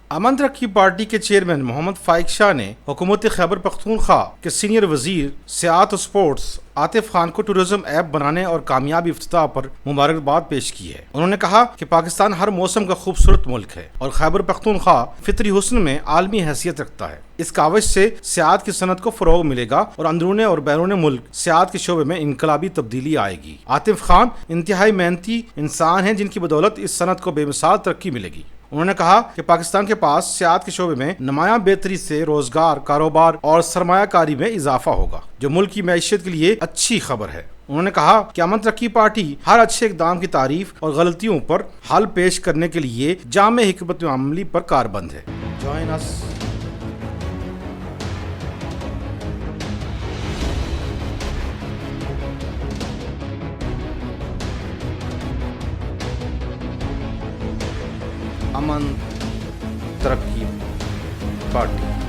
امن ترقی پارٹی کے چیئرمین محمد فائق شاہ نے حکومت خیبر پختونخوا کے سینئر وزیر سیاحت و سپورٹس عاطف خان کو ٹورزم ایپ بنانے اور کامیابی افتتاح پر مبارکباد پیش کی ہے۔ انہوں نے کہا کہ پاکستان ہر موسم کا خوبصورت ملک ہے اور خیبر پختونخوا فطری حسن میں عالمی حیثیت رکھتا ہے۔ اس کاوش سے سیاحت کی صنعت کو فروغ ملے گا اور اندرون اور بیرون ملک سیاحت کے شعبے میں انقلابی تبدیلی آئے گی۔ عاطف خان انتہائی محنتی انسان ہیں جن کی بدولت اس صنعت کو بے مثال ترقی ملے گی۔ انہوں نے کہا کہ پاکستان کے پاس سیاحت کے شعبے میں نمایاں بہتری سے روزگار، کاروبار اور سرمایہ کاری میں اضافہ ہوگا، جو ملک کی معیشت کے لیے اچھی خبر ہے۔ انہوں نے کہا کہ امن ترقی پارٹی ہر اچھے اقدام کی تعریف اور غلطیوں پر حل پیش کرنے کے لیے جامع حکمت عملی پر کاربند ہے۔ جوائن اس امن ترقی پارٹی۔